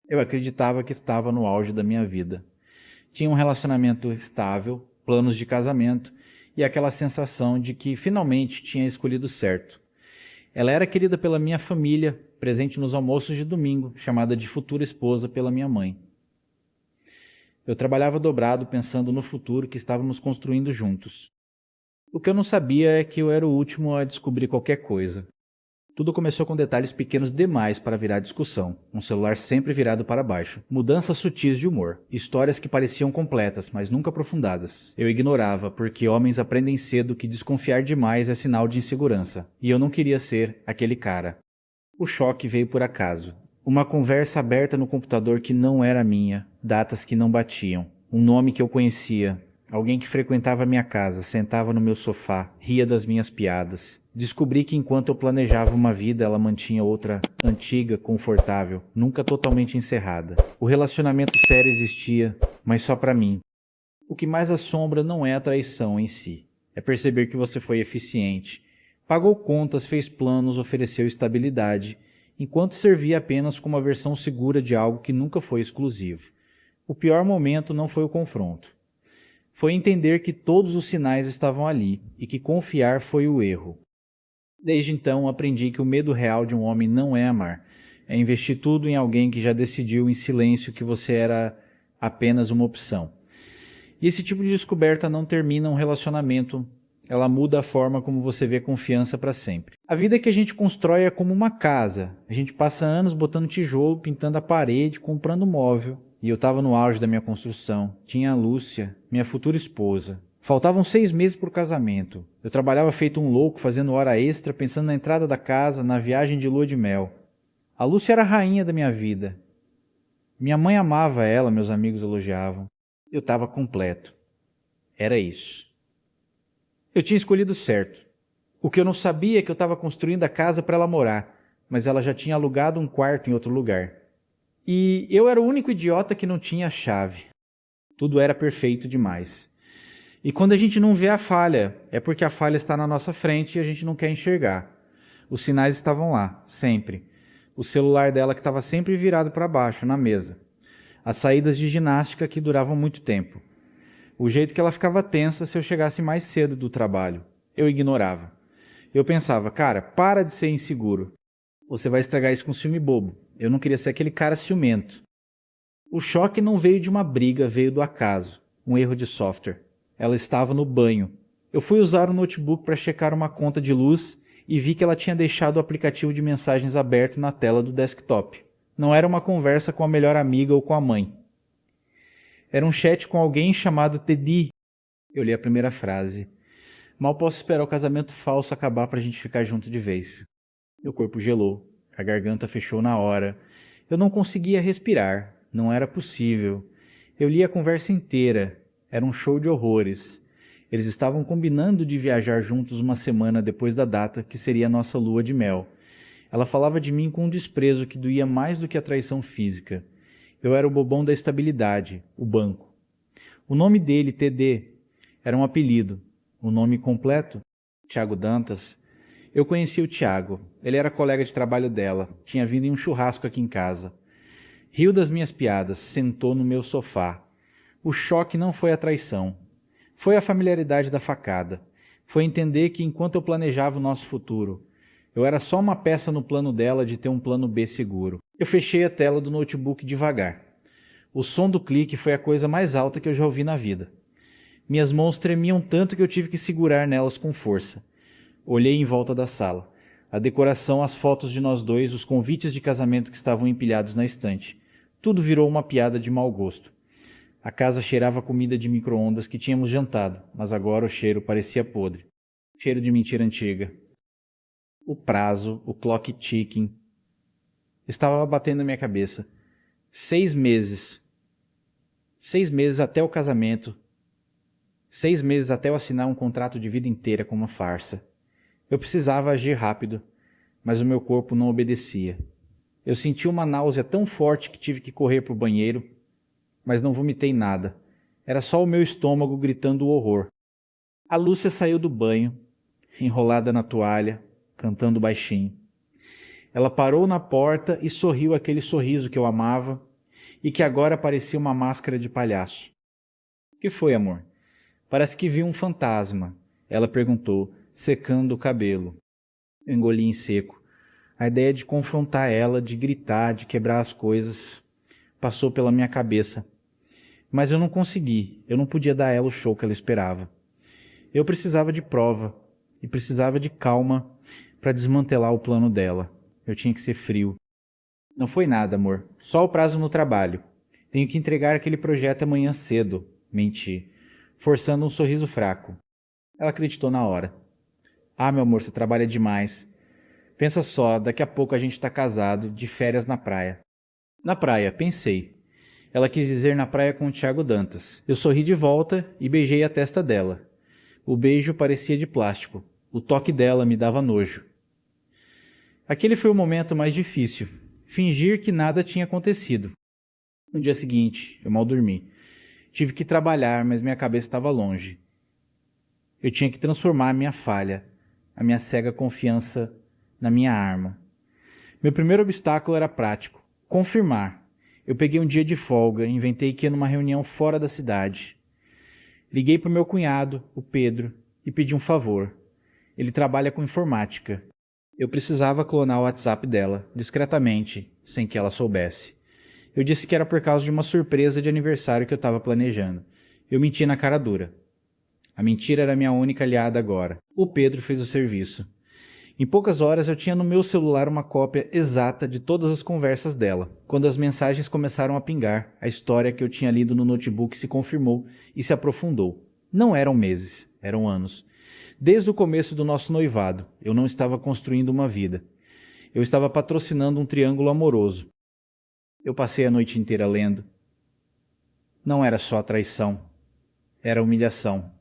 Eu acreditava que estava no auge da minha vida. Tinha um relacionamento estável, planos de casamento e aquela sensação de que finalmente tinha escolhido certo. Ela era querida pela minha família, presente nos almoços de domingo, chamada de futura esposa pela minha mãe. Eu trabalhava dobrado pensando no futuro que estávamos construindo juntos. O que eu não sabia é que eu era o último a descobrir qualquer coisa. Tudo começou com detalhes pequenos demais para virar discussão. Um celular sempre virado para baixo. Mudanças sutis de humor. Histórias que pareciam completas, mas nunca aprofundadas. Eu ignorava, porque homens aprendem cedo que desconfiar demais é sinal de insegurança. E eu não queria ser aquele cara. O choque veio por acaso. Uma conversa aberta no computador que não era minha. Datas que não batiam. Um nome que eu conhecia. Alguém que frequentava minha casa, sentava no meu sofá, ria das minhas piadas. Descobri que enquanto eu planejava uma vida, ela mantinha outra antiga, confortável, nunca totalmente encerrada. O relacionamento sério existia, mas só pra mim. O que mais assombra não é a traição em si. É perceber que você foi eficiente. Pagou contas, fez planos, ofereceu estabilidade, enquanto servia apenas como a versão segura de algo que nunca foi exclusivo. O pior momento não foi o confronto. Foi entender que todos os sinais estavam ali e que confiar foi o erro. Desde então aprendi que o medo real de um homem não é amar, é investir tudo em alguém que já decidiu em silêncio que você era apenas uma opção. E esse tipo de descoberta não termina um relacionamento, ela muda a forma como você vê confiança para sempre. A vida que a gente constrói é como uma casa, a gente passa anos botando tijolo, pintando a parede, comprando móvel. E eu estava no auge da minha construção. Tinha a Lúcia, minha futura esposa. Faltavam 6 meses para o casamento. Eu trabalhava feito um louco, fazendo hora extra, pensando na entrada da casa, na viagem de lua de mel. A Lúcia era a rainha da minha vida. Minha mãe amava ela, meus amigos elogiavam. Eu estava completo. Era isso. Eu tinha escolhido certo. O que eu não sabia é que eu estava construindo a casa para ela morar, mas ela já tinha alugado um quarto em outro lugar. E eu era o único idiota que não tinha a chave. Tudo era perfeito demais. E quando a gente não vê a falha, é porque a falha está na nossa frente e a gente não quer enxergar. Os sinais estavam lá, sempre. O celular dela que estava sempre virado para baixo, na mesa. As saídas de ginástica que duravam muito tempo. O jeito que ela ficava tensa se eu chegasse mais cedo do trabalho. Eu ignorava. Eu pensava, cara, para de ser inseguro. Você vai estragar isso com ciúme bobo. Eu não queria ser aquele cara ciumento. O choque não veio de uma briga, veio do acaso. Um erro de software. Ela estava no banho. Eu fui usar o notebook para checar uma conta de luz e vi que ela tinha deixado o aplicativo de mensagens aberto na tela do desktop. Não era uma conversa com a melhor amiga ou com a mãe. Era um chat com alguém chamado Teddy. Eu li a primeira frase. Mal posso esperar o casamento falso acabar para a gente ficar junto de vez. Meu corpo gelou. A garganta fechou na hora. Eu não conseguia respirar. Não era possível. Eu li a conversa inteira. Era um show de horrores. Eles estavam combinando de viajar juntos uma semana depois da data que seria a nossa lua de mel. Ela falava de mim com um desprezo que doía mais do que a traição física. Eu era o bobão da estabilidade, o banco. O nome dele, TD, era um apelido. O nome completo, Tiago Dantas. Eu conhecia o Tiago. Ele era colega de trabalho dela. Tinha vindo em um churrasco aqui em casa. Riu das minhas piadas, sentou no meu sofá. O choque não foi a traição. Foi a familiaridade da facada. Foi entender que enquanto eu planejava o nosso futuro, eu era só uma peça no plano dela de ter um plano B seguro. Eu fechei a tela do notebook devagar. O som do clique foi a coisa mais alta que eu já ouvi na vida. Minhas mãos tremiam tanto que eu tive que segurar nelas com força. Olhei em volta da sala. A decoração, as fotos de nós dois, os convites de casamento que estavam empilhados na estante. Tudo virou uma piada de mau gosto. A casa cheirava a comida de micro-ondas que tínhamos jantado, mas agora o cheiro parecia podre. Cheiro de mentira antiga. O prazo, o clock ticking, estava batendo na minha cabeça. 6 meses. 6 meses até o casamento. 6 meses até eu assinar um contrato de vida inteira com uma farsa. Eu precisava agir rápido, mas o meu corpo não obedecia. Eu senti uma náusea tão forte que tive que correr para o banheiro, mas não vomitei nada. Era só o meu estômago gritando o horror. A Lúcia saiu do banho, enrolada na toalha, cantando baixinho. Ela parou na porta e sorriu aquele sorriso que eu amava e que agora parecia uma máscara de palhaço. O que foi, amor? Parece que viu um fantasma, ela perguntou, secando o cabelo. Eu engoli em seco. A ideia de confrontar ela, de gritar, de quebrar as coisas, passou pela minha cabeça. Mas eu não consegui, eu não podia dar a ela o show que ela esperava. Eu precisava de prova e precisava de calma para desmantelar o plano dela. Eu tinha que ser frio. Não foi nada, amor. Só o prazo no trabalho. Tenho que entregar aquele projeto amanhã cedo. Menti, forçando um sorriso fraco. Ela acreditou na hora. Ah, meu amor, você trabalha demais. Pensa só, daqui a pouco a gente está casado, de férias na praia. Na praia, pensei. Ela quis dizer na praia com o Thiago Dantas. Eu sorri de volta e beijei a testa dela. O beijo parecia de plástico. O toque dela me dava nojo. Aquele foi o momento mais difícil. Fingir que nada tinha acontecido. No dia seguinte, eu mal dormi. Tive que trabalhar, mas minha cabeça estava longe. Eu tinha que transformar a minha falha, a minha cega confiança, na minha arma. Meu primeiro obstáculo era prático. Confirmar. Eu peguei um dia de folga e inventei que ia numa reunião fora da cidade. Liguei para o meu cunhado, o Pedro, e pedi um favor. Ele trabalha com informática. Eu precisava clonar o WhatsApp dela, discretamente, sem que ela soubesse. Eu disse que era por causa de uma surpresa de aniversário que eu estava planejando. Eu menti na cara dura. A mentira era minha única aliada agora. O Pedro fez o serviço. Em poucas horas eu tinha no meu celular uma cópia exata de todas as conversas dela. Quando as mensagens começaram a pingar, a história que eu tinha lido no notebook se confirmou e se aprofundou. Não eram meses, eram anos. Desde o começo do nosso noivado, eu não estava construindo uma vida. Eu estava patrocinando um triângulo amoroso. Eu passei a noite inteira lendo. Não era só a traição, era a humilhação.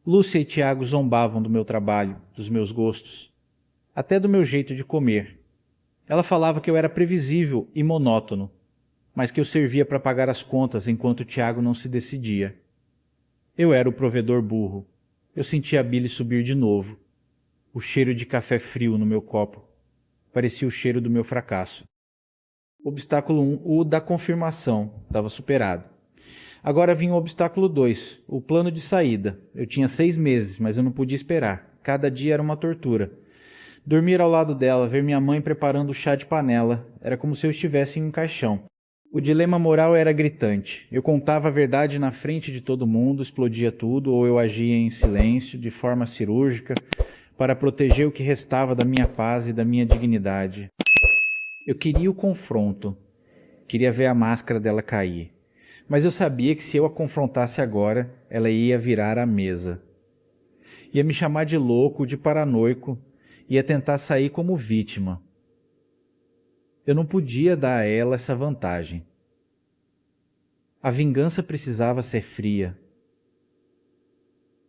Lúcia e Tiago zombavam do meu trabalho, dos meus gostos, até do meu jeito de comer. Ela falava que eu era previsível e monótono, mas que eu servia para pagar as contas enquanto o Tiago não se decidia. Eu era o provedor burro. Eu sentia a bile subir de novo. O cheiro de café frio no meu copo. Parecia o cheiro do meu fracasso. Obstáculo 1, o da confirmação, estava superado. Agora vinha o obstáculo 2, o plano de saída. Eu tinha 6 meses, mas eu não podia esperar. Cada dia era uma tortura. Dormir ao lado dela, ver minha mãe preparando o chá de panela, era como se eu estivesse em um caixão. O dilema moral era gritante. Eu contava a verdade na frente de todo mundo, explodia tudo, ou eu agia em silêncio, de forma cirúrgica, para proteger o que restava da minha paz e da minha dignidade. Eu queria o confronto. Queria ver a máscara dela cair. Mas eu sabia que se eu a confrontasse agora, ela ia virar a mesa. Ia me chamar de louco, de paranoico, ia tentar sair como vítima. Eu não podia dar a ela essa vantagem. A vingança precisava ser fria.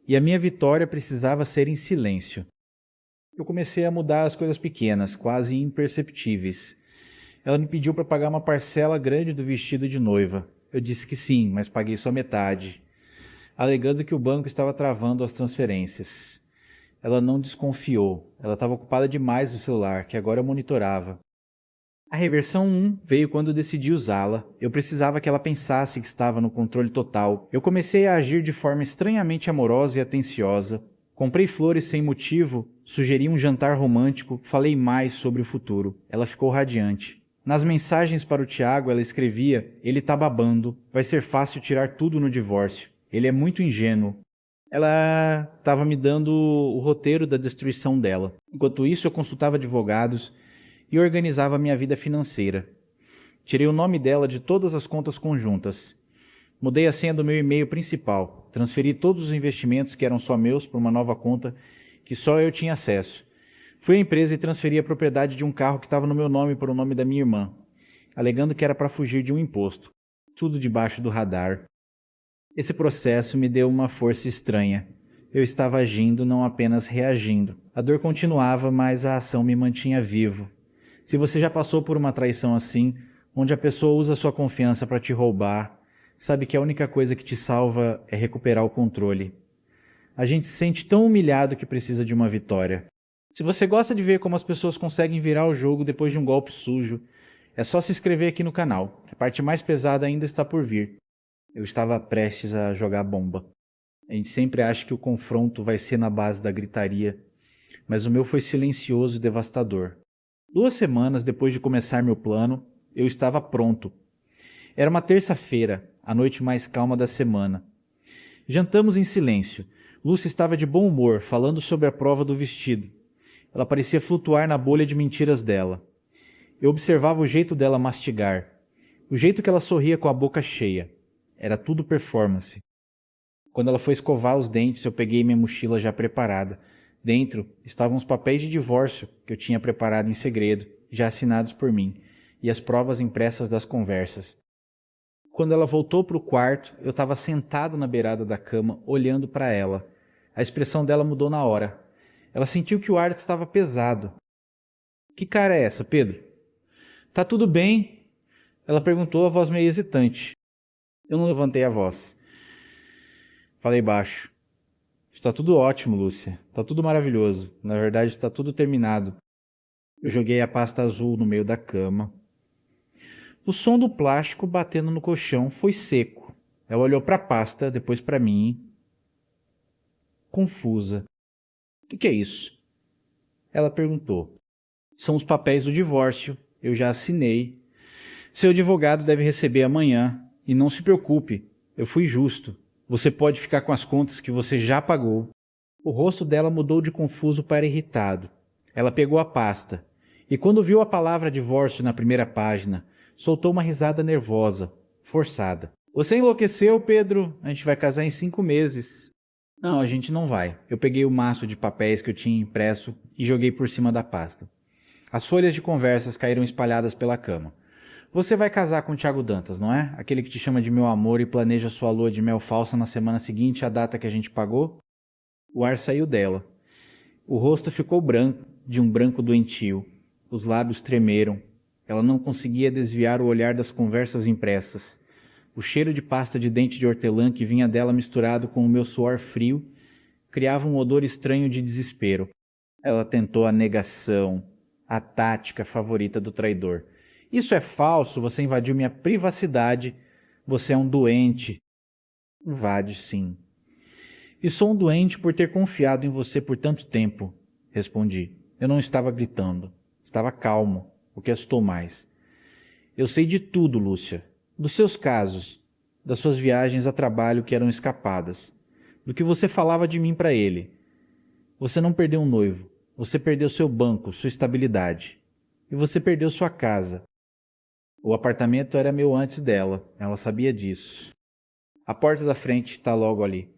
E a minha vitória precisava ser em silêncio. Eu comecei a mudar as coisas pequenas, quase imperceptíveis. Ela me pediu para pagar uma parcela grande do vestido de noiva. Eu disse que sim, mas paguei só metade, alegando que o banco estava travando as transferências. Ela não desconfiou. Ela estava ocupada demais no celular, que agora eu monitorava. A reversão 1 veio quando eu decidi usá-la. Eu precisava que ela pensasse que estava no controle total. Eu comecei a agir de forma estranhamente amorosa e atenciosa. Comprei flores sem motivo, sugeri um jantar romântico, falei mais sobre o futuro. Ela ficou radiante. Nas mensagens para o Tiago, ela escrevia: ele tá babando, vai ser fácil tirar tudo no divórcio. Ele é muito ingênuo. Ela estava me dando o roteiro da destruição dela. Enquanto isso, eu consultava advogados e organizava minha vida financeira. Tirei o nome dela de todas as contas conjuntas. Mudei a senha do meu e-mail principal. Transferi todos os investimentos que eram só meus para uma nova conta que só eu tinha acesso. Fui à empresa e transferi a propriedade de um carro que estava no meu nome para o nome da minha irmã, alegando que era para fugir de um imposto. Tudo debaixo do radar. Esse processo me deu uma força estranha. Eu estava agindo, não apenas reagindo. A dor continuava, mas a ação me mantinha vivo. Se você já passou por uma traição assim, onde a pessoa usa sua confiança para te roubar, sabe que a única coisa que te salva é recuperar o controle. A gente se sente tão humilhado que precisa de uma vitória. Se você gosta de ver como as pessoas conseguem virar o jogo depois de um golpe sujo, É só se inscrever aqui no canal. A parte mais pesada ainda está por vir. Eu estava prestes a jogar bomba. A gente sempre acha que o confronto vai ser na base da gritaria, mas o meu foi silencioso e devastador. 2 semanas depois de começar meu plano, eu estava pronto. Era uma terça-feira, a noite mais calma da semana. Jantamos em silêncio. Lúcia estava de bom humor, falando sobre a prova do vestido. Ela parecia flutuar na bolha de mentiras dela. Eu observava o jeito dela mastigar, o jeito que ela sorria com a boca cheia. Era tudo performance. Quando ela foi escovar os dentes, eu peguei minha mochila já preparada. Dentro estavam os papéis de divórcio que eu tinha preparado em segredo, já assinados por mim, e as provas impressas das conversas. Quando ela voltou para o quarto, eu estava sentado na beirada da cama, olhando para ela. A expressão dela mudou na hora. Ela sentiu que o ar estava pesado. Que cara é essa, Pedro? Tá tudo bem? Ela perguntou, a voz meio hesitante. Eu não levantei a voz. Falei baixo. Está tudo ótimo, Lúcia. Está tudo maravilhoso. Na verdade, está tudo terminado. Eu joguei a pasta azul no meio da cama. O som do plástico batendo no colchão foi seco. Ela olhou para a pasta, depois para mim. Confusa. O que é isso? Ela perguntou. São os papéis do divórcio. Eu já assinei. Seu advogado deve receber amanhã. E não se preocupe, eu fui justo. Você pode ficar com as contas que você já pagou. O rosto dela mudou de confuso para irritado. Ela pegou a pasta. E quando viu a palavra divórcio na primeira página, soltou uma risada nervosa, forçada. Você enlouqueceu, Pedro? A gente vai casar em 5 meses. Não, a gente não vai. Eu peguei o maço de papéis que eu tinha impresso e joguei por cima da pasta. As folhas de conversas caíram espalhadas pela cama. Você vai casar com o Thiago Dantas, não é? Aquele que te chama de meu amor e planeja sua lua de mel falsa na semana seguinte à data que a gente pagou? O ar saiu dela. O rosto ficou branco, de um branco doentio. Os lábios tremeram. Ela não conseguia desviar o olhar das conversas impressas. O cheiro de pasta de dente de hortelã que vinha dela misturado com o meu suor frio criava um odor estranho de desespero. Ela tentou a negação, a tática favorita do traidor. Isso é falso, você invadiu minha privacidade, você é um doente. Invade, sim. E sou um doente por ter confiado em você por tanto tempo, respondi. Eu não estava gritando, estava calmo, o que assustou mais. Eu sei de tudo, Lúcia. Dos seus casos, das suas viagens a trabalho que eram escapadas, do que você falava de mim para ele. Você não perdeu um noivo, você perdeu seu banco, sua estabilidade. E você perdeu sua casa. O apartamento era meu antes dela, ela sabia disso. A porta da frente está logo ali.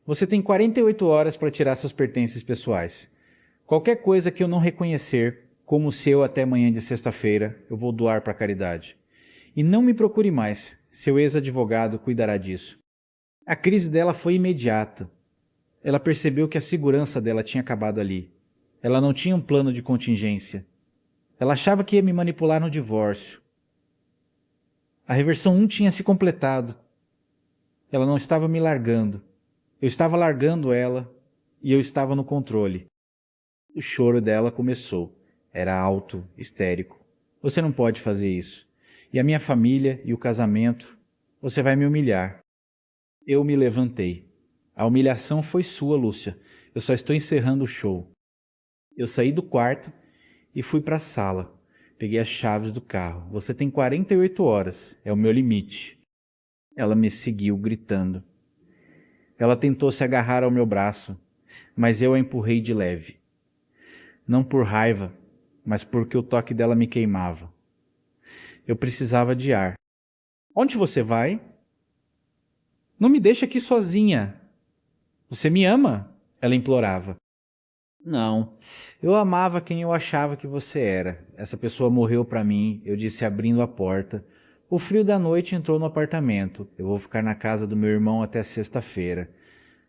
Você tem 48 horas para tirar seus pertences pessoais. Qualquer coisa que eu não reconhecer como o seu até amanhã de sexta-feira, eu vou doar para a caridade. E não me procure mais, seu ex-advogado cuidará disso. A crise dela foi imediata. Ela percebeu que a segurança dela tinha acabado ali. Ela não tinha um plano de contingência. Ela achava que ia me manipular no divórcio. A reversão 1 tinha se completado. Ela não estava me largando. Eu estava largando ela e eu estava no controle. O choro dela começou. Era alto, histérico. Você não pode fazer isso. E a minha família e o casamento, você vai me humilhar. Eu me levantei. A humilhação foi sua, Lúcia. Eu só estou encerrando o show. Eu saí do quarto e fui para a sala. Peguei as chaves do carro. Você tem 48 horas. É o meu limite. Ela me seguiu, gritando. Ela tentou se agarrar ao meu braço, mas eu a empurrei de leve. Não por raiva, mas porque o toque dela me queimava. Eu precisava de ar. Onde você vai? Não me deixe aqui sozinha. Você me ama? Ela implorava. Não, eu amava quem eu achava que você era. Essa pessoa morreu para mim, eu disse abrindo a porta. O frio da noite entrou no apartamento. Eu vou ficar na casa do meu irmão até sexta-feira.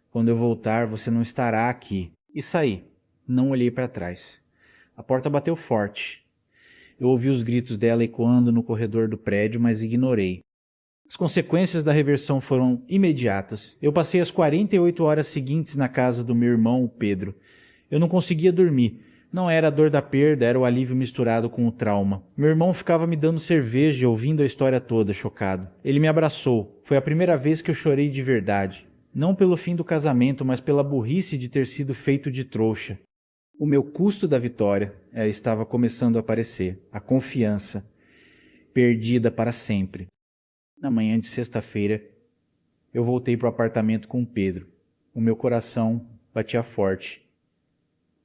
Quando eu voltar, você não estará aqui. E saí. Não olhei para trás. A porta bateu forte. Eu ouvi os gritos dela ecoando no corredor do prédio, mas ignorei. As consequências da reversão foram imediatas. Eu passei as 48 horas seguintes na casa do meu irmão, o Pedro. Eu não conseguia dormir. Não era a dor da perda, era o alívio misturado com o trauma. Meu irmão ficava me dando cerveja e ouvindo a história toda, chocado. Ele me abraçou. Foi a primeira vez que eu chorei de verdade. Não pelo fim do casamento, mas pela burrice de ter sido feito de trouxa. O meu custo da vitória estava começando a aparecer. A confiança. Perdida para sempre. Na manhã de sexta-feira, eu voltei para o apartamento com o Pedro. O meu coração batia forte.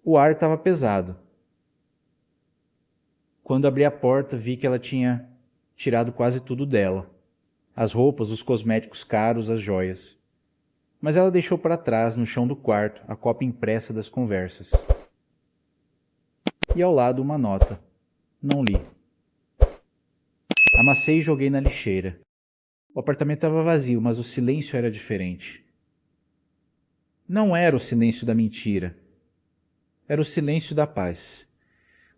O ar estava pesado. Quando abri a porta, vi que ela tinha tirado quase tudo dela. As roupas, os cosméticos caros, as joias. Mas ela deixou para trás, no chão do quarto, a cópia impressa das conversas. E ao lado uma nota. Não li. Amassei e joguei na lixeira. O apartamento estava vazio, mas o silêncio era diferente. Não era o silêncio da mentira. Era o silêncio da paz.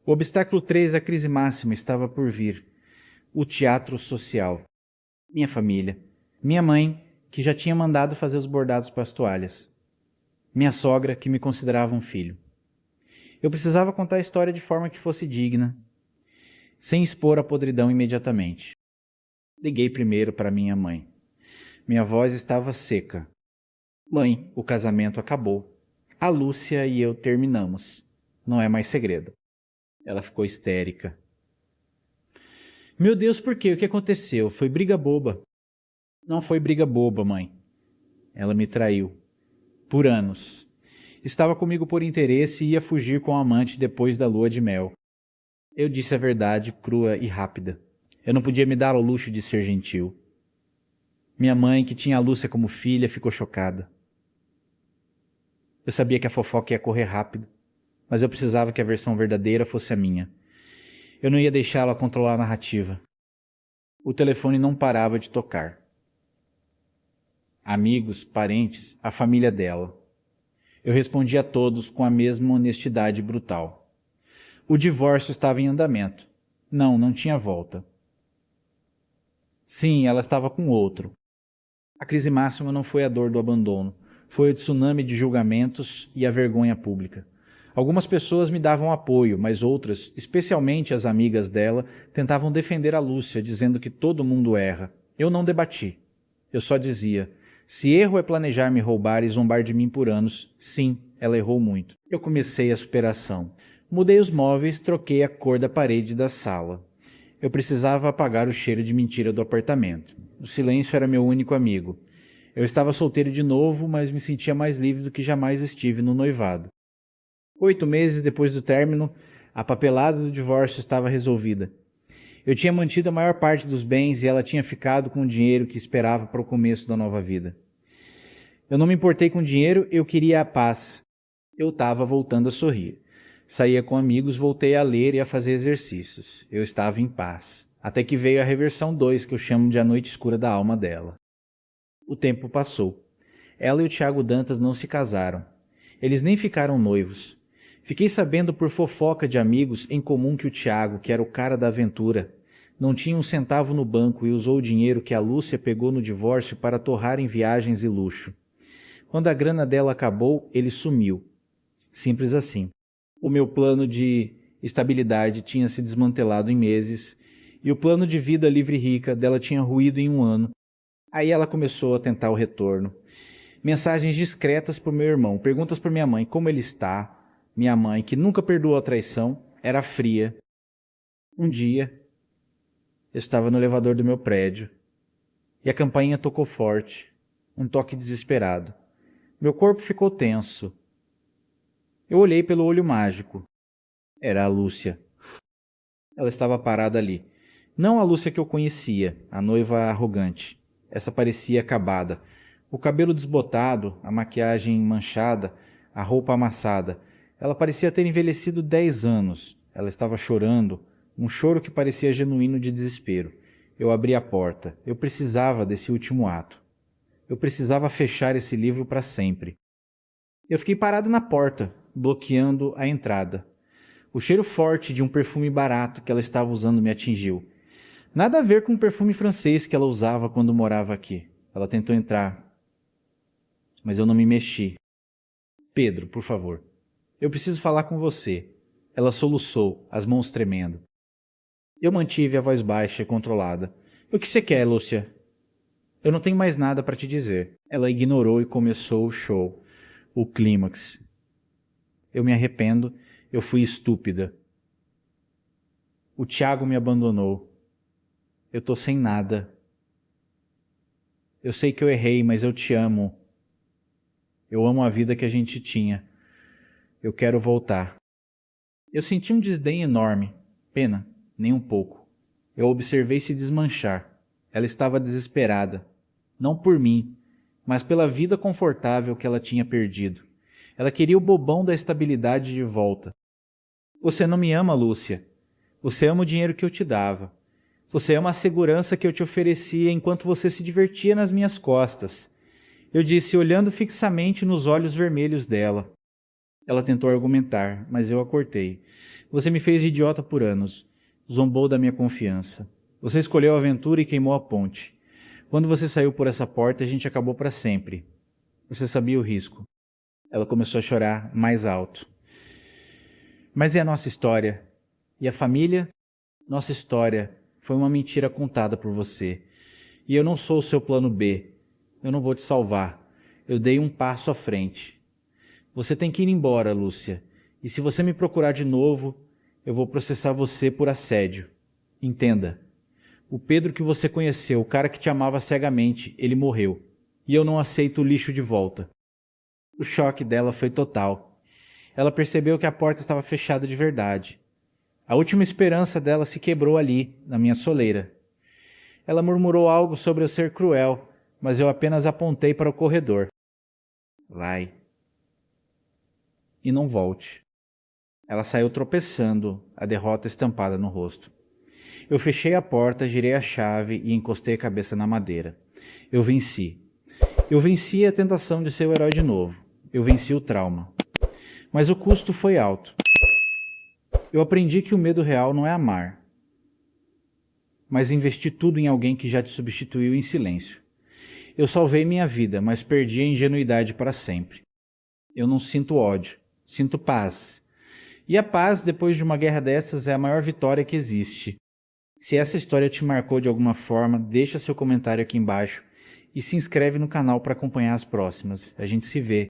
O obstáculo 3, a crise máxima, estava por vir. O teatro social. Minha família. Minha mãe, que já tinha mandado fazer os bordados para as toalhas. Minha sogra, que me considerava um filho. Eu precisava contar a história de forma que fosse digna, sem expor a podridão imediatamente. Liguei primeiro para minha mãe. Minha voz estava seca. Mãe, o casamento acabou. A Lúcia e eu terminamos. Não é mais segredo. Ela ficou histérica. Meu Deus, por quê? O que aconteceu? Foi briga boba. Não foi briga boba, mãe. Ela me traiu. Por anos. Estava comigo por interesse e ia fugir com o amante depois da lua de mel. Eu disse a verdade, crua e rápida. Eu não podia me dar ao luxo de ser gentil. Minha mãe, que tinha a Lúcia como filha, ficou chocada. Eu sabia que a fofoca ia correr rápido, mas eu precisava que a versão verdadeira fosse a minha. Eu não ia deixá-la controlar a narrativa. O telefone não parava de tocar. Amigos, parentes, a família dela. Eu respondia a todos com a mesma honestidade brutal. O divórcio estava em andamento. Não tinha volta. Sim, ela estava com outro. A crise máxima não foi a dor do abandono. Foi o tsunami de julgamentos e a vergonha pública. Algumas pessoas me davam apoio, mas outras, especialmente as amigas dela, tentavam defender a Lúcia, dizendo que todo mundo erra. Eu não debati. Eu só dizia, se erro é planejar me roubar e zombar de mim por anos, sim, ela errou muito. Eu comecei a superação. Mudei os móveis, troquei a cor da parede da sala. Eu precisava apagar o cheiro de mentira do apartamento. O silêncio era meu único amigo. Eu estava solteiro de novo, mas me sentia mais livre do que jamais estive no noivado. 8 meses depois do término, a papelada do divórcio estava resolvida. Eu tinha mantido a maior parte dos bens e ela tinha ficado com o dinheiro que esperava para o começo da nova vida. Eu não me importei com o dinheiro, eu queria a paz. Eu estava voltando a sorrir. Saía com amigos, voltei a ler e a fazer exercícios. Eu estava em paz. Até que veio a reversão 2, que eu chamo de A Noite Escura da Alma dela. O tempo passou. Ela e o Tiago Dantas não se casaram. Eles nem ficaram noivos. Fiquei sabendo por fofoca de amigos em comum que o Tiago, que era o cara da aventura, não tinha um centavo no banco e usou o dinheiro que a Lúcia pegou no divórcio para torrar em viagens e luxo. Quando a grana dela acabou, ele sumiu. Simples assim. O meu plano de estabilidade tinha se desmantelado em meses e o plano de vida livre e rica dela tinha ruído em 1 ano. Aí ela começou a tentar o retorno. Mensagens discretas para o meu irmão, perguntas para minha mãe como ele está. Minha mãe, que nunca perdoou a traição, era fria. Um dia, eu estava no elevador do meu prédio e a campainha tocou forte, um toque desesperado. Meu corpo ficou tenso. Eu olhei pelo olho mágico. Era a Lúcia. Ela estava parada ali. Não a Lúcia que eu conhecia, a noiva arrogante. Essa parecia acabada. O cabelo desbotado, a maquiagem manchada, a roupa amassada. Ela parecia ter envelhecido 10 anos. Ela estava chorando, um choro que parecia genuíno de desespero. Eu abri a porta. Eu precisava desse último ato. Eu precisava fechar esse livro para sempre. Eu fiquei parado na porta, bloqueando a entrada. O cheiro forte de um perfume barato que ela estava usando me atingiu. Nada a ver com o perfume francês que ela usava quando morava aqui. Ela tentou entrar, mas eu não me mexi. Pedro, por favor. Eu preciso falar com você. Ela soluçou, as mãos tremendo. Eu mantive a voz baixa e controlada. O que você quer, Lúcia? Eu não tenho mais nada para te dizer. Ela ignorou e começou o show. O clímax. Eu me arrependo, eu fui estúpida. O Thiago me abandonou. Eu tô sem nada. Eu sei que eu errei, mas eu te amo. Eu amo a vida que a gente tinha. Eu quero voltar. Eu senti um desdém enorme. Pena, nem um pouco. Eu observei se desmanchar. Ela estava desesperada. Não por mim, mas pela vida confortável que ela tinha perdido. Ela queria o bobão da estabilidade de volta. Você não me ama, Lúcia. Você ama o dinheiro que eu te dava. Você ama a segurança que eu te oferecia enquanto você se divertia nas minhas costas. Eu disse, olhando fixamente nos olhos vermelhos dela. Ela tentou argumentar, mas eu a cortei. Você me fez idiota por anos. Zombou da minha confiança. Você escolheu a aventura e queimou a ponte. Quando você saiu por essa porta, a gente acabou para sempre. Você sabia o risco. Ela começou a chorar mais alto. Mas é a nossa história. E a família? Nossa história foi uma mentira contada por você. E eu não sou o seu plano B. Eu não vou te salvar. Eu dei um passo à frente. Você tem que ir embora, Lúcia. E se você me procurar de novo, eu vou processar você por assédio. Entenda. O Pedro que você conheceu, o cara que te amava cegamente, ele morreu. E eu não aceito o lixo de volta. O choque dela foi total. Ela percebeu que a porta estava fechada de verdade. A última esperança dela se quebrou ali, na minha soleira. Ela murmurou algo sobre eu ser cruel, mas eu apenas apontei para o corredor. Vai. E não volte. Ela saiu tropeçando, a derrota estampada no rosto. Eu fechei a porta, girei a chave e encostei a cabeça na madeira. Eu venci. Eu venci a tentação de ser o herói de novo. Eu venci o trauma. Mas o custo foi alto. Eu aprendi que o medo real não é amar, mas investir tudo em alguém que já te substituiu em silêncio. Eu salvei minha vida, mas perdi a ingenuidade para sempre. Eu não sinto ódio, sinto paz. E a paz, depois de uma guerra dessas, é a maior vitória que existe. Se essa história te marcou de alguma forma, deixa seu comentário aqui embaixo e se inscreve no canal para acompanhar as próximas. A gente se vê.